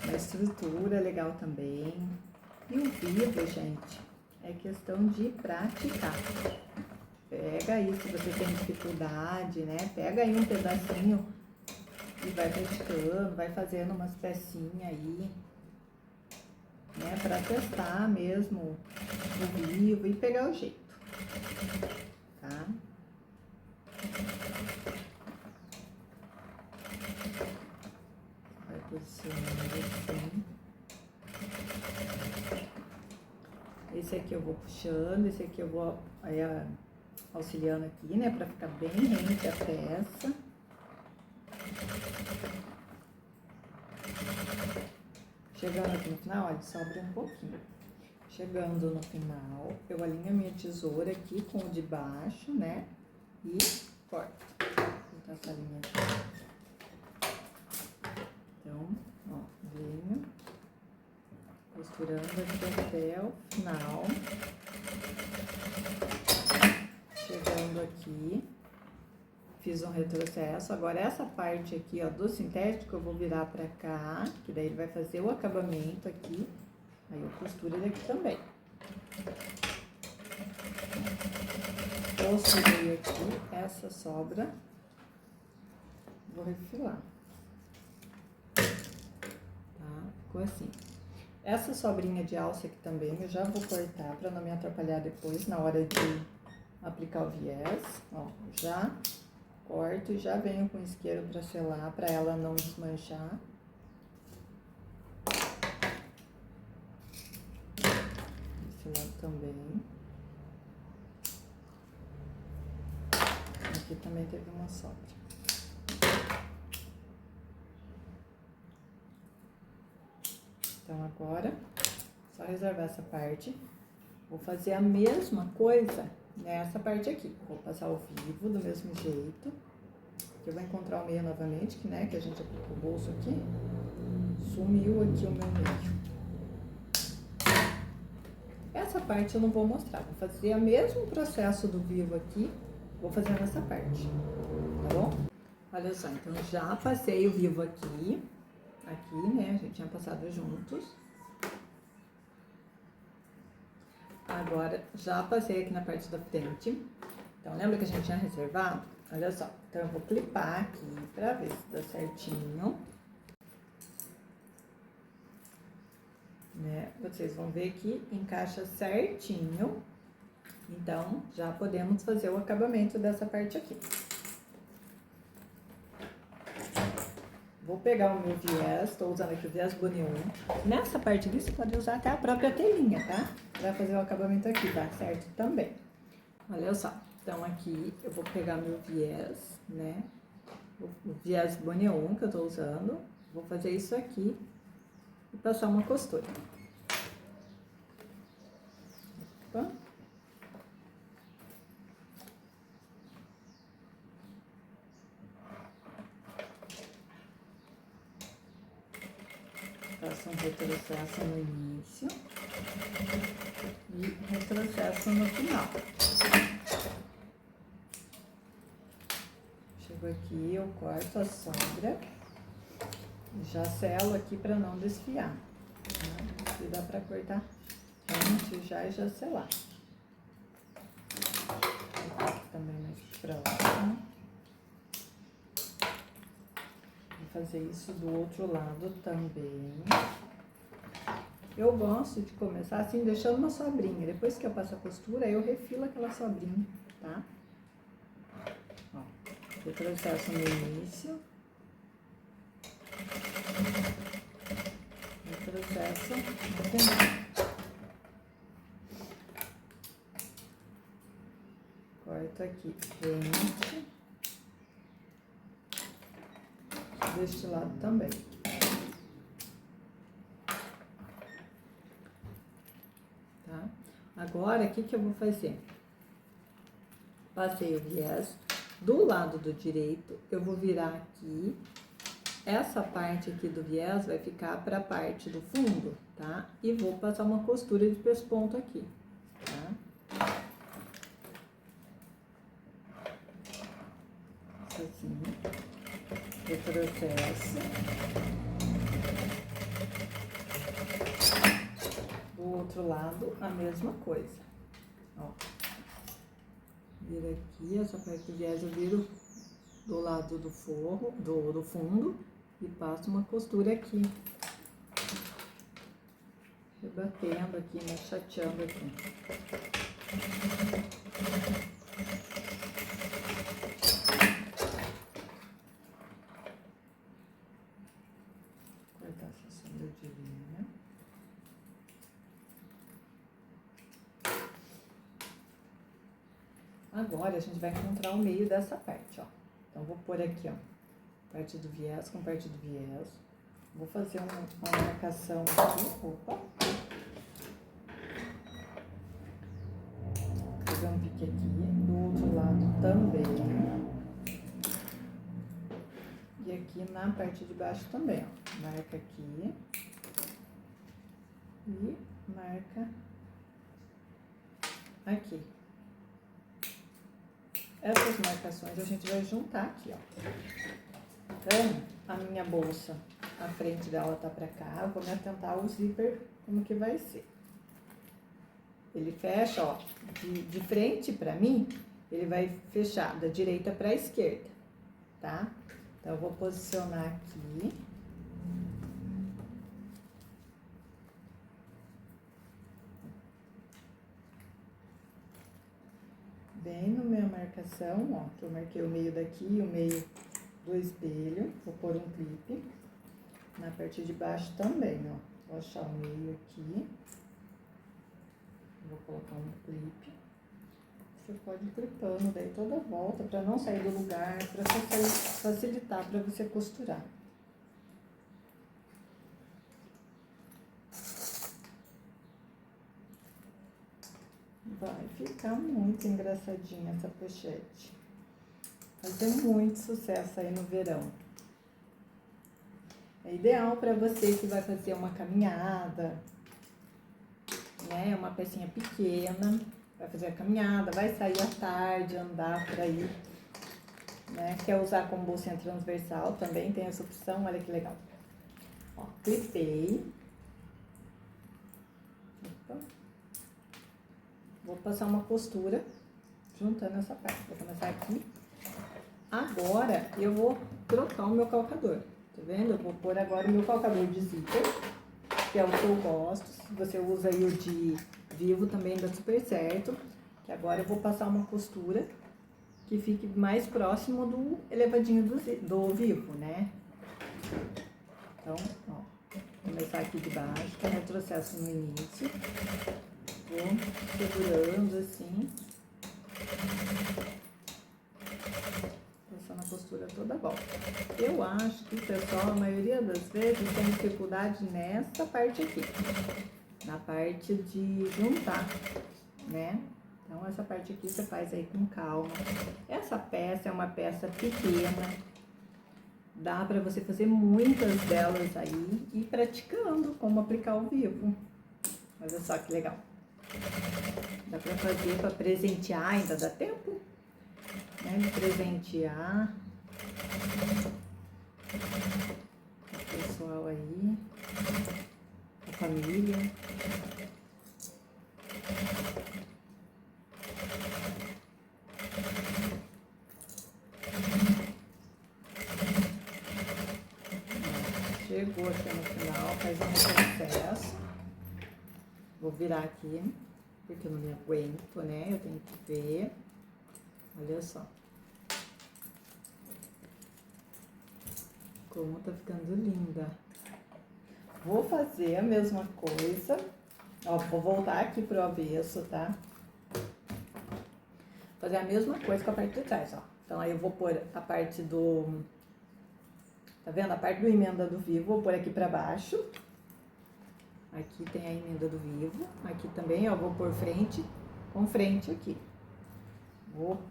Uma estrutura legal também. E o vivo, gente, é questão de praticar. Pega aí, se você tem dificuldade, né? Pega aí um pedacinho e vai praticando, vai fazendo umas pecinhas aí, né? Pra testar mesmo o vivo e pegar o jeito, tá? Vai posicionando assim. Esse aqui eu vou puxando, esse aqui eu vou auxiliando aqui, né? Pra ficar bem rente a peça. Chegando aqui no final, olha, sobra um pouquinho. Chegando no final, eu alinho a minha tesoura aqui com o de baixo, né? E corto. Vou botar essa linha aqui. Então, ó, venho costurando aqui até o final. Chegando aqui, fiz um retrocesso. Agora essa parte aqui, ó, do sintético, eu vou virar pra cá, que daí ele vai fazer o acabamento aqui. Aí eu costuro ele aqui também. Costurei aqui, essa sobra, vou refilar. Tá? Ficou assim. Essa sobrinha de alça aqui também eu já vou cortar pra não me atrapalhar depois na hora de aplicar o viés. Ó, já corto e já venho com isqueiro pra selar, pra ela não desmanchar. Esse lado também. Aqui também teve uma sobra. Então agora, só reservar essa parte. Vou fazer a mesma coisa nessa parte aqui. Vou passar o vivo do mesmo jeito. Eu vou encontrar o meio novamente, que, né, que a gente aplicou o bolso aqui. Sumiu aqui o meu meio. Essa parte eu não vou mostrar. Vou fazer o mesmo processo do vivo aqui. Vou fazer nessa parte, tá bom? Olha só, então já passei o vivo aqui. Aqui, né, a gente tinha passado juntos. Agora, já passei aqui na parte da frente. Então, lembra que a gente tinha reservado? Olha só, então eu vou clipar aqui pra ver se dá certinho. Né? Vocês vão ver que encaixa certinho. Então, já podemos fazer o acabamento dessa parte aqui. Vou pegar o meu viés, estou usando aqui o viés Bonneon. Nessa parte aqui, você pode usar até a própria telinha, tá? Pra fazer o acabamento aqui, tá certo? Também. Olha só, então aqui eu vou pegar meu viés, né? O viés Bonneon que eu tô usando. Vou fazer isso aqui e passar uma costura. Opa. Faço um retrocesso no início e retrocesso no final. Chego aqui, eu corto a sombra Já selo aqui para não desfiar, né? Aqui dá para cortar antes já e já selar. Aqui também mais próximo. Vou fazer isso do outro lado também. Eu gosto de começar assim, deixando uma sobrinha. Depois que eu passo a costura, eu refilo aquela sobrinha, tá? Ó, eu processo no início. Eu processo no final. Corto aqui frente. Deste lado também. Tá? Agora, o que que eu vou fazer? Passei o viés. Do lado do direito, eu vou virar aqui. Essa parte aqui do viés vai ficar para a parte do fundo, tá? E vou passar uma costura de pesponto aqui, tá? Assim. Retrocesso. Do outro lado, a mesma coisa. Ó. Vira aqui, essa parte do viés eu viro do lado do forro, do fundo, e passo uma costura aqui. Rebatendo aqui, né? Chateando aqui. Cortar essa sombra de linha. Agora a gente vai encontrar o meio dessa parte, ó. Então, vou pôr aqui, ó, parte do viés com parte do viés. Vou fazer uma marcação aqui, opa. Fazer um pique aqui, do outro lado também. E aqui na parte de baixo também, ó. Marca aqui. E marca aqui. Essas marcações a gente vai juntar aqui, ó. Então, a minha bolsa, a frente dela tá pra cá, eu vou me atentar o zíper, como que vai ser. Ele fecha, ó, de frente pra mim, ele vai fechar da direita pra esquerda, tá? Então, eu vou posicionar aqui. Bem no minha marcação, ó, que eu marquei o meio daqui e o meio do espelho. Vou pôr um clipe. Na parte de baixo também, ó. Vou achar o meio aqui. Vou colocar um clipe. Você pode ir clipando daí toda a volta, pra não sair do lugar, pra facilitar pra você costurar. Vai ficar muito engraçadinha essa pochete. Vai ter muito sucesso aí no verão. É ideal para você que vai fazer uma caminhada, né? Uma pecinha pequena, vai fazer a caminhada, vai sair à tarde, andar por aí, né? Quer usar como bolsinha transversal, também tem essa opção, olha que legal. Ó, clipei. Opa. Vou passar uma costura juntando essa parte. Vou começar aqui. Agora, eu vou trocar o meu calcador. Tá vendo? Eu vou pôr agora o meu calcador de zíper, que é o que eu gosto. Se você usa aí o de vivo, também dá super certo. Que agora eu vou passar uma costura que fique mais próximo do elevadinho do vivo, né? Então, ó, vou começar aqui de baixo, que é o retrocesso no início. Vou segurando assim. Passando a costura toda a volta. Eu acho que o pessoal, a maioria das vezes, tem dificuldade nessa parte aqui. Na parte de juntar, né? Então, essa parte aqui você faz aí com calma. Essa peça é uma peça pequena. Dá pra você fazer muitas delas aí e ir praticando como aplicar ao vivo. Olha só que legal. Dá pra fazer pra presentear, ainda dá tempo, né? De presentear. pessoal aí, a família. Chegou aqui no final, faz um retrocesso. Vou virar aqui, porque eu não me aguento, né? Eu tenho que ver. Olha só. Como tá ficando linda. Vou fazer a mesma coisa. Ó, vou voltar aqui pro avesso, tá? Fazer a mesma coisa com a parte de trás, ó. Então, aí eu vou pôr a parte do... Tá vendo? A parte do emenda do vivo, vou pôr aqui pra baixo. Aqui tem a emenda do vivo. Aqui também, ó, vou pôr frente com frente aqui. Vou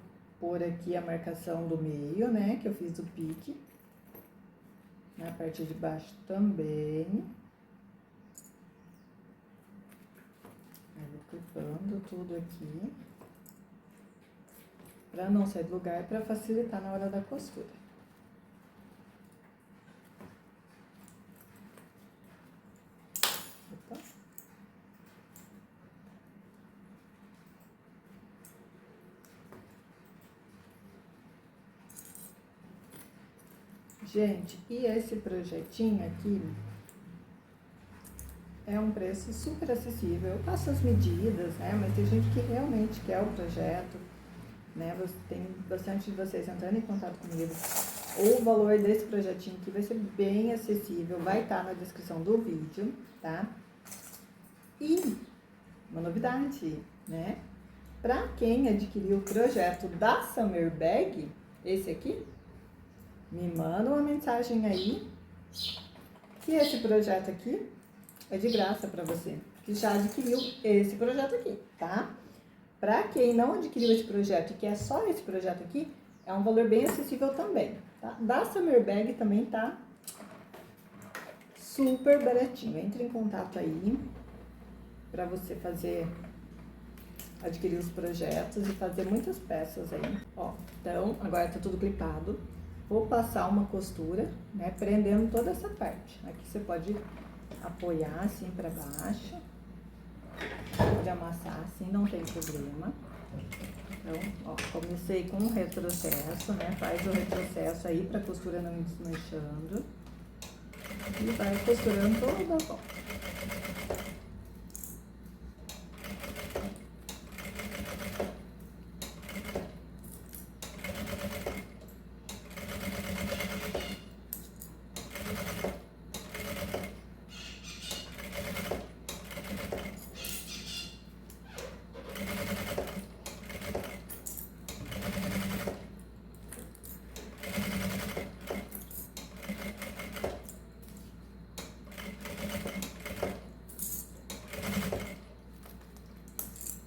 pôr aqui a marcação do meio, né? Que eu fiz do pique. Na parte de baixo também. Aí vou clipando tudo aqui. Pra não sair do lugar, pra facilitar na hora da costura. Opa. Gente, e esse projetinho aqui é um preço super acessível. Eu passo as medidas, né? Mas tem gente que realmente quer o projeto, né? Tem bastante de vocês entrando em contato comigo. O valor desse projetinho aqui vai ser bem acessível, vai estar na descrição do vídeo, tá? E uma novidade, né? Para quem adquiriu o projeto da Summer Bag, esse aqui, me manda uma mensagem aí que esse projeto aqui é de graça para você, que já adquiriu esse projeto aqui, tá? Para quem não adquiriu esse projeto e quer só esse projeto aqui, é um valor bem acessível também, tá? Da Summer Bag também tá super baratinho. Entre em contato aí para você adquirir os projetos e fazer muitas peças aí. Ó, então, agora tá tudo clipado. Vou passar uma costura, né, prendendo toda essa parte. Aqui você pode apoiar assim para baixo. Pode amassar assim, não tem problema. Então, ó, comecei com um retrocesso, né? Faz o retrocesso aí pra costura não ir desmanchando. E vai costurando toda a volta.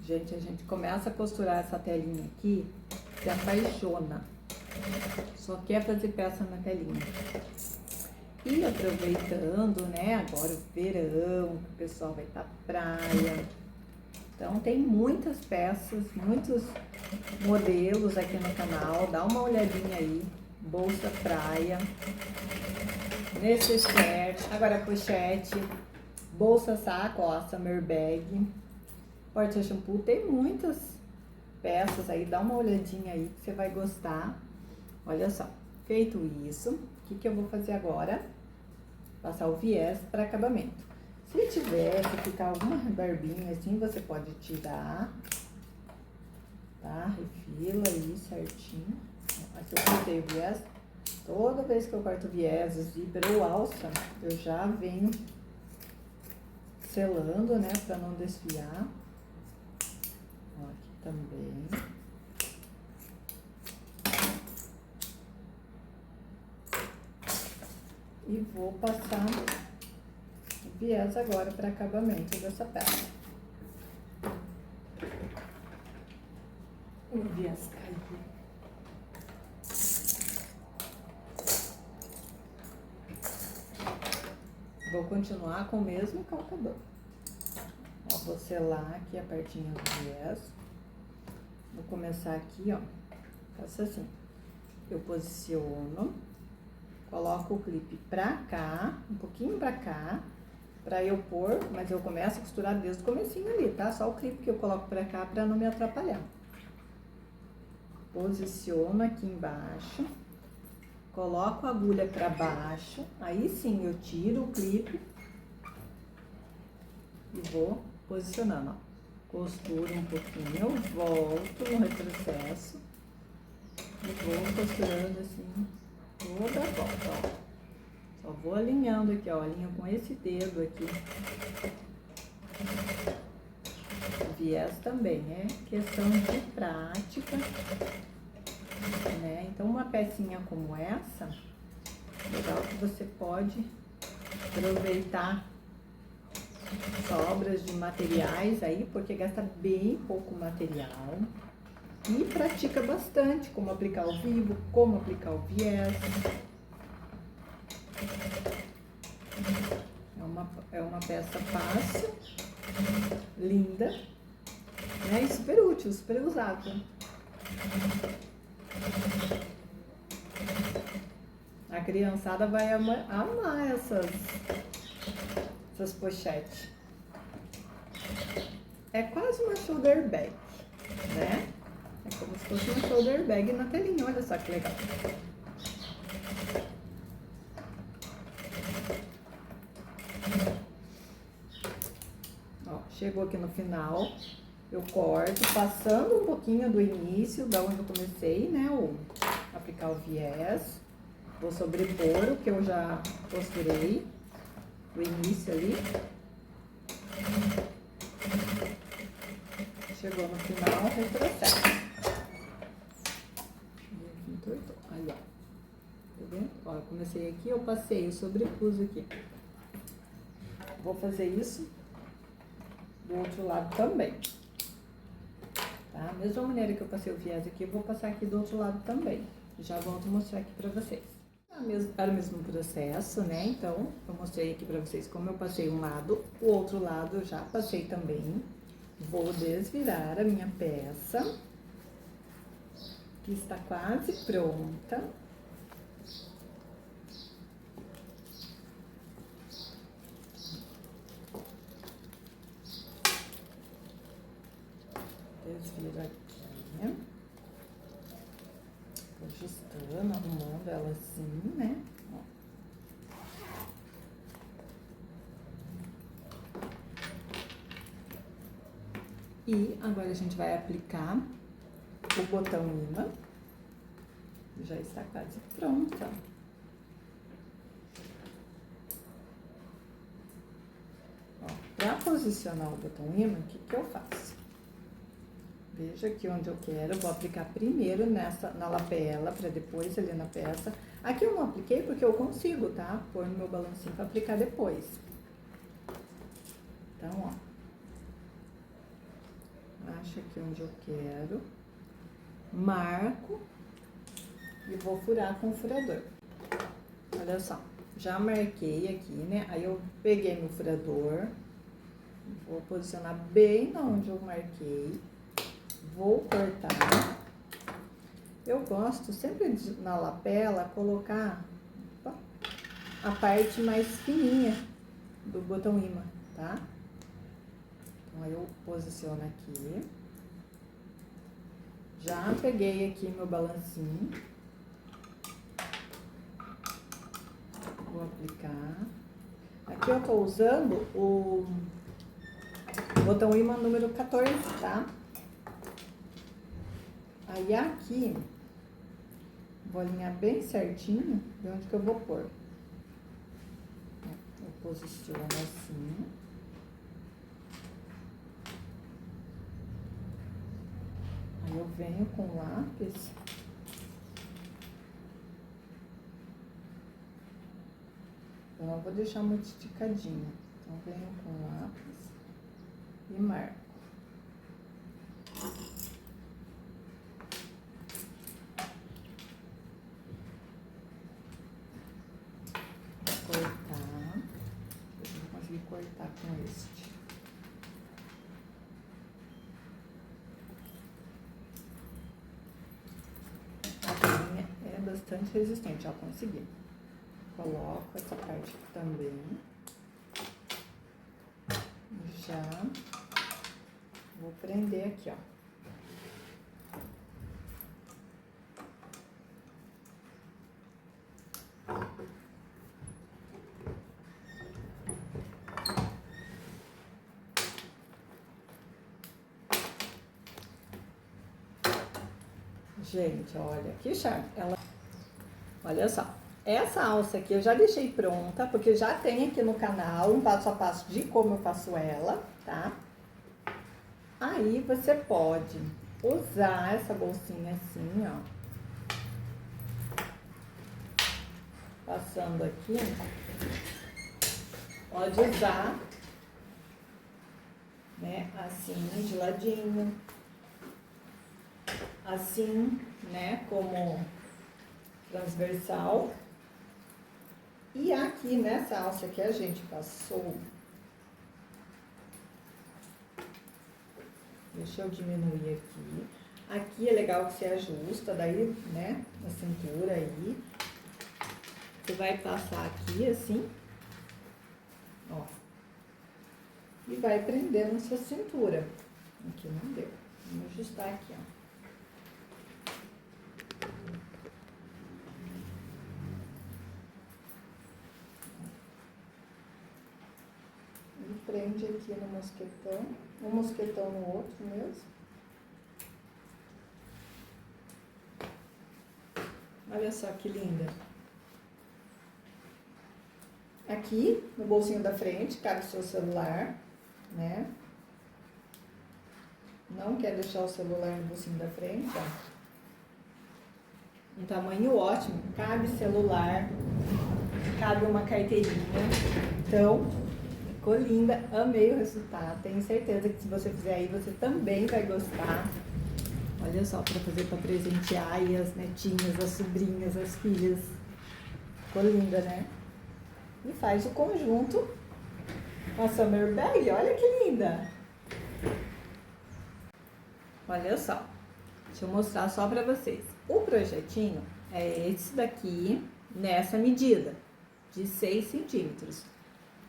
Gente, a gente começa a costurar essa telinha aqui, se apaixona. Só quer fazer peça na telinha. E aproveitando, né, agora o verão, o pessoal vai pra praia. Então tem muitas peças, muitos modelos aqui no canal. Dá uma olhadinha aí. Bolsa praia, necessaire, agora pochete, bolsa saco, ó, Summer Bag. Porta shampoo, tem muitas peças aí, dá uma olhadinha aí que você vai gostar. Olha só, feito isso, o que eu vou fazer agora? Passar o viés para acabamento. Se tiver, se ficar alguma barbinha assim, você pode tirar, tá? Refila aí certinho. Aqui eu cortei o viés. Toda vez que eu corto viés, zíper ou alça, eu já venho selando, né, para não desfiar. Aqui também. E vou passar o viés agora para acabamento dessa peça. O viés caiu. Vou continuar com o mesmo calcador. Ó, vou selar aqui a partinha do viés. Vou começar aqui, ó. Faço assim. Eu posiciono coloco o clipe pra cá, um pouquinho pra cá, pra eu pôr, mas eu começo a costurar desde o comecinho ali, tá? Só o clipe que eu coloco pra cá pra não me atrapalhar. Posiciono aqui embaixo, coloco a agulha pra baixo, aí sim eu tiro o clipe e vou posicionando, ó. Costuro um pouquinho, volto no retrocesso e vou costurando assim toda a volta, ó. Só vou alinhando aqui, ó, alinho com esse dedo aqui. O viés também é questão de prática, né? Então, uma pecinha como essa, legal que você pode aproveitar sobras de materiais aí, porque gasta bem pouco material e pratica bastante como aplicar o vivo, como aplicar o viés. É uma peça fácil, linda, né? E super útil, super usável. A criançada vai amar essas pochetes. É quase uma shoulder bag, né? É como se fosse uma shoulder bag na telinha, olha só que legal. Ó, chegou aqui no final, eu corto, passando um pouquinho do início, da onde eu comecei, né? Aplicar o viés. Vou sobrepor o que eu já costurei, o início ali. Chegou no final, retrocesso. E aqui entortou. Aí, ó. Tá vendo? Ó, eu comecei aqui, eu passei, eu sobrepus aqui. Vou fazer isso do outro lado também. Tá? Da mesma maneira que eu passei o viés aqui, eu vou passar aqui do outro lado também. Já volto a mostrar aqui pra vocês. Era o mesmo processo, né? Então, eu mostrei aqui pra vocês como eu passei um lado, o outro lado eu já passei também. Vou desvirar a minha peça, que está quase pronta. Desviro aqui. Tô ajustando, arrumando ela assim, né? Ó. E agora a gente vai aplicar o botão imã. Já está quase pronta. Para posicionar o botão imã, o que que eu faço? Veja aqui onde eu quero, vou aplicar primeiro na lapela, para depois ali na peça. Aqui eu não apliquei porque eu consigo, tá? Pôr no meu balancinho para aplicar depois. Então, ó. Acho aqui onde eu quero. Marco e vou furar com o furador. Olha só, já marquei aqui, né? Aí eu peguei meu furador, vou posicionar bem onde eu marquei, vou cortar. Eu gosto sempre na lapela colocar a parte mais fininha do botão imã, tá? Então, aí eu posiciono aqui. Já peguei aqui meu balancinho. Vou aplicar. Aqui eu tô usando o botão imã número 14, tá? Aí aqui, vou alinhar bem certinho de onde que eu vou pôr. Eu posiciono assim. Aí eu venho com o lápis. Eu não vou deixar muito esticadinho. Então, venho com o lápis e marco. Cortar. Eu vou conseguir cortar com este. A linha é bastante resistente, ó, consegui. Coloco essa parte aqui também. Já vou prender aqui, ó. Gente, olha que charme. Olha só. Essa alça aqui eu já deixei pronta, porque já tem aqui no canal um passo a passo de como eu faço ela, tá? Aí você pode usar essa bolsinha assim, ó. Passando aqui, pode usar, né, assim, de ladinho. Assim, né, como transversal. E aqui nessa alça que a gente passou, deixa eu diminuir aqui. Aqui é legal que você ajusta, daí, né, na cintura aí. Você vai passar aqui assim, ó. E vai prender na sua cintura. Aqui não deu. Vamos ajustar aqui, ó. E prende aqui no mosquetão. Um mosquetão no outro mesmo. Olha só que linda. Aqui, no bolsinho da frente, cabe o seu celular, né? Não quer deixar o celular no bolsinho da frente, ó. Um tamanho ótimo, cabe celular, cabe uma carteirinha. Então, ficou linda, amei o resultado. Tenho certeza que se você fizer aí, você também vai gostar. Olha só, para fazer para presentear aí as netinhas, as sobrinhas, as filhas. Ficou linda, né? E faz o conjunto com a Summer Bag, olha que linda! Olha só, deixa eu mostrar só pra vocês. O projetinho é esse daqui, nessa medida, de 6 centímetros.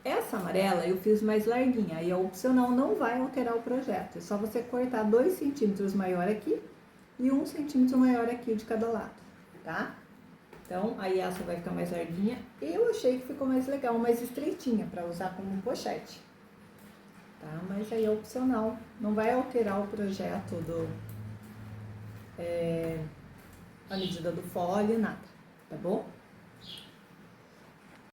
Essa amarela eu fiz mais larguinha, aí é opcional, não vai alterar o projeto. É só você cortar 2 centímetros maior aqui e 1 centímetro maior aqui de cada lado, tá? Então, aí essa vai ficar mais larguinha. Eu achei que ficou mais legal, mais estreitinha, pra usar como pochete. Tá? Mas aí é opcional. Não vai alterar o projeto a medida do folhe, nada. Tá bom?